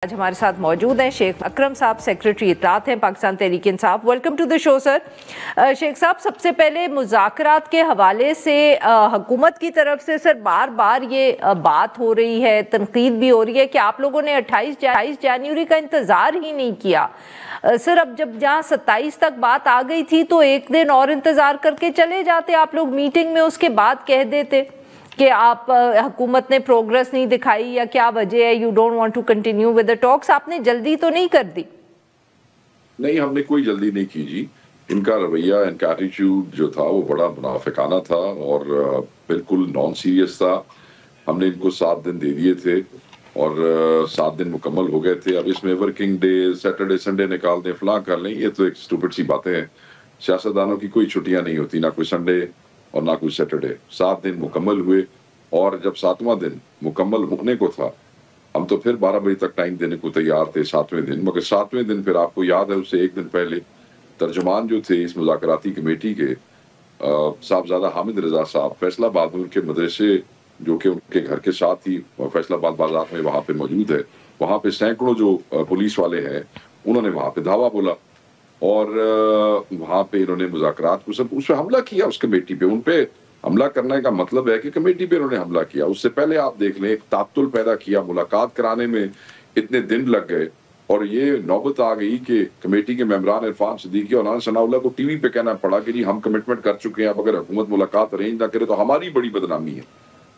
आज हमारे साथ मौजूद हैं शेख अकरम साहब, सेक्रेटरी इत्तलात हैं Pakistan Tehreek Insaf. Welcome to the show sir. Sheikh साहब, सबसे पहले मुज़ाकरात के हवाले से हुकूमत की तरफ से सर बार बार ये बात हो रही है, तनकीद भी हो रही है कि आप लोगों ने 28 जनवरी का इंतज़ार ही नहीं किया। सर अब जब जहाँ 27 तक बात आ गई थी तो एक दिन और इंतज़ार करके चले जाते आप लोग मीटिंग में, उसके बाद कह देते कि आप हुकूमत ने प्रोग्रेस नहीं दिखाई या क्या वजह है, you don't want to continue with the talks. आपने जल्दी तो नहीं कर दी? नहीं, हमने कोई जल्दी नहीं की जी। इनका रवैया, इनका एटीट्यूड जो था वो बड़ा मुनाफिकाना था और बिल्कुल नॉन सीरियस था। हमने इनको 7 दिन दे दिए थे और 7 दिन मुकम्मल हो गए थे। अब इसमें वर्किंग डे, सैटरडे संडे निकाल दें, फलां कर लें, ये तो एक स्टूपिड सी बातें हैं। सियासतदानों की कोई छुट्टियां नहीं होती, ना कोई संडे और ना कोई सैटरडे। 7 दिन मुकम्मल हुए और जब 7वां दिन मुकम्मल होने को था, हम तो फिर 12 बजे तक टाइम देने को तैयार थे 7वें दिन। मगर 7वें दिन फिर आपको याद है उससे एक दिन पहले तर्जुमान जो थे इस मुज़ाकराती कमेटी के, साहबजादा हामिद रजा साहब फैसलाबाद में, उनके मदरसे जो कि उनके घर के साथ ही फैसलाबाद बाजार में वहाँ पे मौजूद है, वहाँ पे सैकड़ों जो पुलिस वाले हैं उन्होंने वहाँ पे धावा बोला और वहाँ पे इन्होंने मुज़ाकरात को सब उस पर हमला किया। उस कमेटी पे उन पे हमला करने का मतलब है कि कमेटी पे उन्होंने हमला किया। उससे पहले आप देख लें, एक तातुल पैदा किया, मुलाकात कराने में इतने दिन लग गए और ये नौबत आ गई कि कमेटी के मेंबरान इरफान सिद्दीकी और नाना सनाउल्लाह को टीवी पे कहना पड़ा कि जी हम कमिटमेंट कर चुके हैं, अब अगर हुकूमत मुलाकात अरेंज ना करे तो हमारी बड़ी बदनामी है,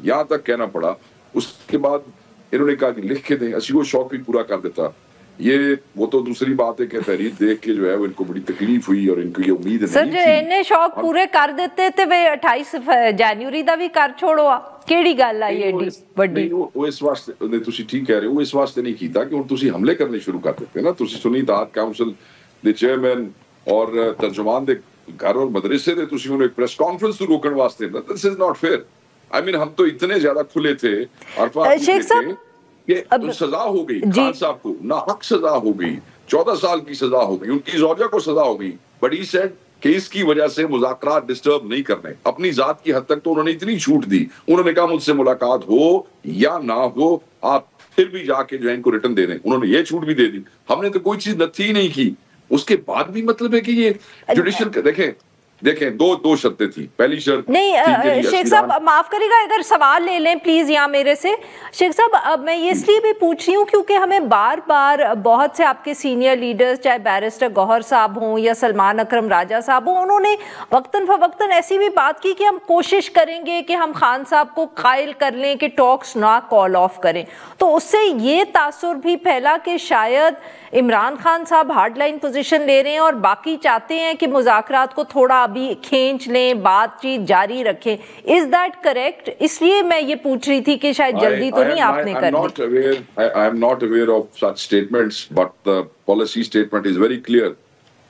यहाँ तक कहना पड़ा। उसके बाद इन्होंने कहा कि लिख के दें, असी वो शौक भी पूरा कर देता। ये वो तो दूसरी बात है कि तहरीर देख के जो है वो इनको बड़ी तकलीफ हुई और इनको ये उम्मीद सर जो इन्हें शौक पूरे कर देते थे वे 28 जनवरी ਦਾ ਵੀ ਕਰ ਛੋੜੋ ਆ ਕਿਹੜੀ ਗੱਲ ਆ ਏਡੀ ਵੱਡੀ? ਉਹ ਇਸ ਵਾਸਤੇ ਤੁਸੀਂ ਠੀਕ ਕਹਿ ਰਹੇ ਹੋ, ਇਸ ਵਾਸਤੇ ਨਹੀਂ ਕੀਤਾ ਕਿ ਹੁਣ ਤੁਸੀਂ ਹਮਲੇ ਕਰਨੇ ਸ਼ੁਰੂ ਕਰ ਦਿੱਤੇ ਨਾ। ਤੁਸੀਂ ਸੁਨੀ ਇਤਿਹਾਦ ਕਾਉਂਸਲ ਦੇ ਚੇਅਰਮੈਨ ਔਰ ਤਰਜਮਾਨ ਦੇ घर और मदरसे ਦੇ ਤੁਸੀਂ ਉਹਨੂੰ ਇੱਕ ਪ੍ਰੈਸ ਕਾਨਫਰੰਸ ਤੋਂ ਰੋਕਣ ਵਾਸਤੇ, this is not fair. I mean हम तो इतने ज्यादा खुले थे शेख साहब कि सजा हो गई खान साहब को, नाहक सजा हो गई, 14 साल की सजा हो गई, उनकी ज़ौजा को सजा हो गई, बट ही सेड कि इसकी वजह से मुज़ाकरात डिस्टर्ब नहीं करने। अपनी जात की हद तक तो उन्होंने इतनी छूट दी, उन्होंने कहा मुझसे मुलाकात हो या ना हो आप फिर भी जाके जो है इनको रिटर्न दे दें। उन्होंने ये छूट भी दे दी, हमने तो कोई चीज नथी नहीं की। उसके बाद भी मतलब है कि ये जुडिशियल देखें दो शर्तें थी। पहली शर्त नहीं, शेख साहब माफ करिएगा अगर सवाल ले लें प्लीज यहाँ मेरे से। शेख साहब अब मैं ये इसलिए भी पूछ रही हूँ क्योंकि हमें बार बार बहुत से आपके सीनियर लीडर्स, चाहे बैरिस्टर गौहर साहब हों या सलमान अकरम राजा साहब हों, उन्होंने वक्तन फवक्तन ऐसी भी बात की कि हम कोशिश करेंगे कि हम खान साहब को कायल कर लें कि टॉक्स ना कॉल ऑफ करें। तो उससे ये तासुर भी फैला कि शायद इमरान खान साहब हार्ड लाइन पोजीशन ले रहे हैं और बाकी चाहते हैं कि मुज़ाकरात को थोड़ा अभी खींच लें, बातचीत जारी रखें। Is that correct? इसलिए मैं ये पूछ रही थी कि शायद जल्दी तो नहीं आपने कर दी। I am not aware of such statements, but the policy statement is very clear.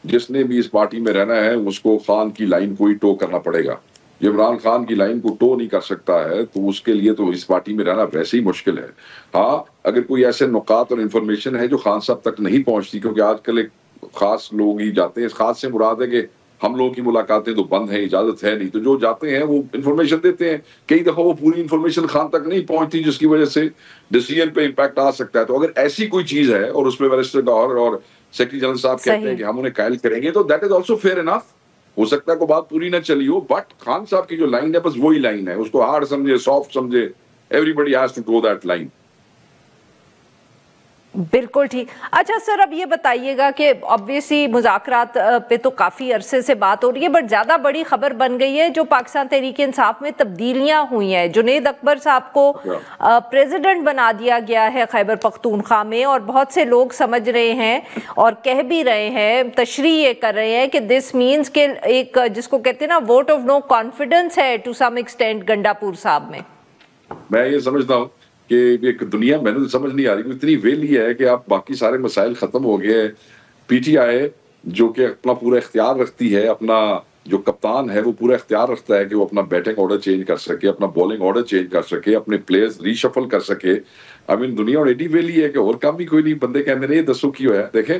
जिसने भी इस पार्टी में रहना है उसको खान की लाइन को ही टो करना पड़ेगा। जो इमरान खान की लाइन को टो नहीं कर सकता है तो उसके लिए तो इस पार्टी में रहना वैसे ही मुश्किल है। हाँ, अगर कोई ऐसे नुकात और इन्फॉर्मेशन है जो खान साहब तक नहीं पहुंचती, क्योंकि आजकल एक खास लोग ही जाते हैं, इस खास से मुराद है कि हम लोगों की मुलाकातें तो बंद हैं, इजाजत है नहीं, तो जो जाते हैं वो इन्फॉर्मेशन देते हैं। कई दफा वो पूरी इन्फॉर्मेशन खान तक नहीं पहुंचती जिसकी वजह से डिसीजन पे इम्पैक्ट आ सकता है। तो अगर ऐसी कोई चीज है और उसमें बैरिस्टर गौहर और सेक्रेटरी जनरल साहब कहते हैं कि हम उन्हें कायल करेंगे, तो that is also fair enough. हो सकता है को बात पूरी ना चली हो, बट खान साहब की जो लाइन है बस वही लाइन है, उसको हार्ड समझे, सॉफ्ट समझे, everybody has to toe that line. बिल्कुल ठीक। अच्छा सर अब ये बताइएगा कि ऑब्वियसली मुज़ाकरात पे तो काफ़ी अरसे से बात हो रही है, बट ज़्यादा बड़ी खबर बन गई है जो पाकिस्तान तहरीक इंसाफ में तब्दीलियां हुई हैं। जुनैद अकबर साहब को प्रेसिडेंट बना दिया गया है खैबर पख्तूनख्वा में, और बहुत से लोग समझ रहे हैं और कह भी रहे हैं, तशरीह ये कर रहे हैं कि दिस मीन्स के एक जिसको कहते हैं ना वोट ऑफ नो कॉन्फिडेंस है टू सम एक्सटेंट गंडापुर साहब में। मैं ये समझता हूँ कि एक दुनिया मैंने तो समझ नहीं आ रही, इतनी वेली है कि आप बाकी सारे मसाइल खत्म हो गए। पीटीआई जो कि अपना पूरा इख्तियार रखती है, अपना जो कप्तान है वो पूरा इख्तियार रखता है कि वो अपना बैटिंग ऑर्डर चेंज कर सके, अपना बॉलिंग ऑर्डर चेंज कर सके, अपने प्लेयर्स रीशफल कर सके। आई मीन दुनिया एडी वेली है कि और काम भी कोई नहीं। बंदे कहते नहीं दसो क्यों है, देखें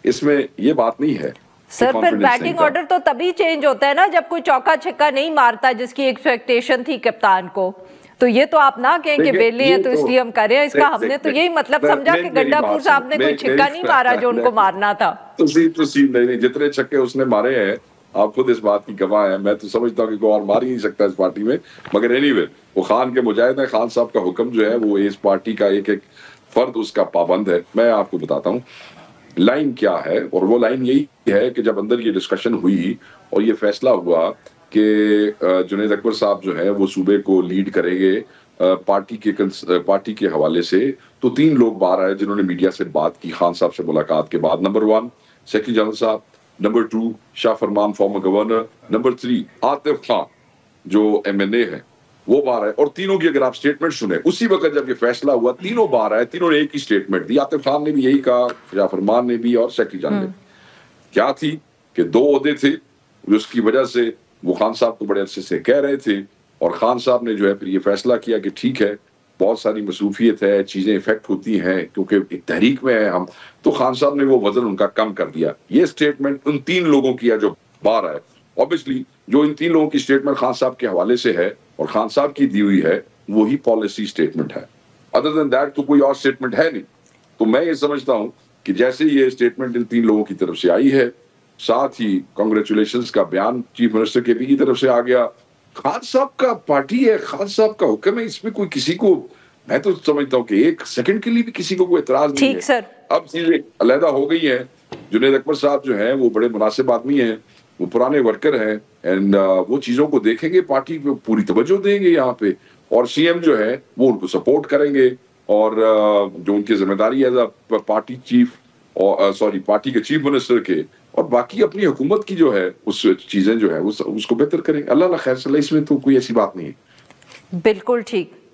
इसमें ये बात नहीं है। सर फिर बैटिंग ऑर्डर तो तभी चेंज होता है ना जब कोई चौका छक्का नहीं मारता जिसकी एक्सपेक्टेशन थी कप्तान को। تو یہ تو آپ نہ کہیں کہ ویلے ہیں تو اس لیے ہم کر رہے ہیں، اس کا ہم نے تو یہی مطلب سمجھا کہ گنڈا پور صاحب نے کوئی چھکا نہیں مارا جو ان کو مارنا تھا. نہیں، جتنے چھکے اس نے مارے ہیں آپ خود اس بات کی گواہ ہیں. میں تو سمجھتا ہوں کہ کوئی اور مار ہی نہیں سکتا اس پارٹی میں. مگر اینی وے وہ خان کے مجاہد ہیں. خان صاحب کا حکم جو ہے وہ اس پارٹی کا ایک ایک فرد اس کا پابند ہے. میں آپ کو بتاتا ہوں لائن کیا ہے، اور وہ لائن یہی ہے کہ جب اندر یہ ڈسکشن ہوئی اور یہ فیصلہ ہوا کہ جنید اکبر صاحب جو ہے وہ صوبے کو لیڈ کریں گے پارٹی کے حوالے سے، تو 3 لوگ باہر آئے جنہوں نے میڈیا سے بات کی خان صاحب سے ملاقات کے بعد. نمبر 1 سیکرٹری جنرل صاحب، number 2 Shah Farman former governor, number 3 Atif Khan جو MNA ہے وہ باہر آئے. اور تینوں کی اگر آپ سٹیٹمنٹ سنیں اسی وقت جب یہ فیصلہ ہوا تینوں باہر آئے، تینوں نے ایک ہی سٹیٹمنٹ دی. عاطف خان نے بھی یہی کہا، شاہ فرمان نے بھی، اور سیکرٹری جنرل نے. کیا تھی کہ 2 عہدے تھے جس کی وجہ سے وہ خان صاحب کو بڑے عرصے سے کہہ رہے تھے، اور خان صاحب نے جو ہے پھر یہ فیصلہ کیا کہ ٹھیک ہے بہت ساری مصروفیت ہے، چیزیں افیکٹ ہوتی ہیں کیونکہ ایک تحریک میں ہیں ہم، تو خان صاحب نے وہ وزن ان کا کم کر دیا. یہ سٹیٹمنٹ ان 3 لوگوں کی ہے جو باہر آئے. اوبیسلی جو ان 3 لوگوں کی سٹیٹمنٹ خان صاحب کے حوالے سے ہے اور خان صاحب کی دی ہوئی ہے وہی پالیسی سٹیٹمنٹ ہے. ادر دین دیٹ تو کوئی اور سٹیٹمنٹ ہے نہیں. تو میں یہ سمجھتا ہوں کہ جیسے یہ سٹیٹمنٹ ان 3 لوگوں کی طرف سے آئی ہے، ساتھ ہی کنگریچولیشنز کا بیان چیف منسٹر کے بھی کی طرف سے آ گیا. خان صاحب کا پارٹی ہے، خان صاحب کا حکم ہے، اس میں کوئی کسی کو، میں تو سمجھتا ہوں کہ 1 سیکنڈ کے لیے بھی کسی کو کوئی اعتراض نہیں ہے. اب چیزیں علیحدہ ہو گئی ہیں. جنید اکبر صاحب جو ہیں وہ بڑے مناسب آدمی ہیں، وہ پرانے ورکر ہیں، اینڈ وہ چیزوں کو دیکھیں گے، پارٹی پہ پوری توجہ دیں گے یہاں پہ، اور CM جو ہے وہ ان کو سپورٹ کریں گے. اور جو ان کی ذمہ داری ہے پارٹی کے چیف منسٹر کے، اور باقی اپنی حکومت کی جو ہے اس چیزیں جو ہے اس کو بہتر کریں گے. اللہ خیر صلی، اس میں تو کوئی ایسی بات نہیں ہے. بالکل ٹھیک.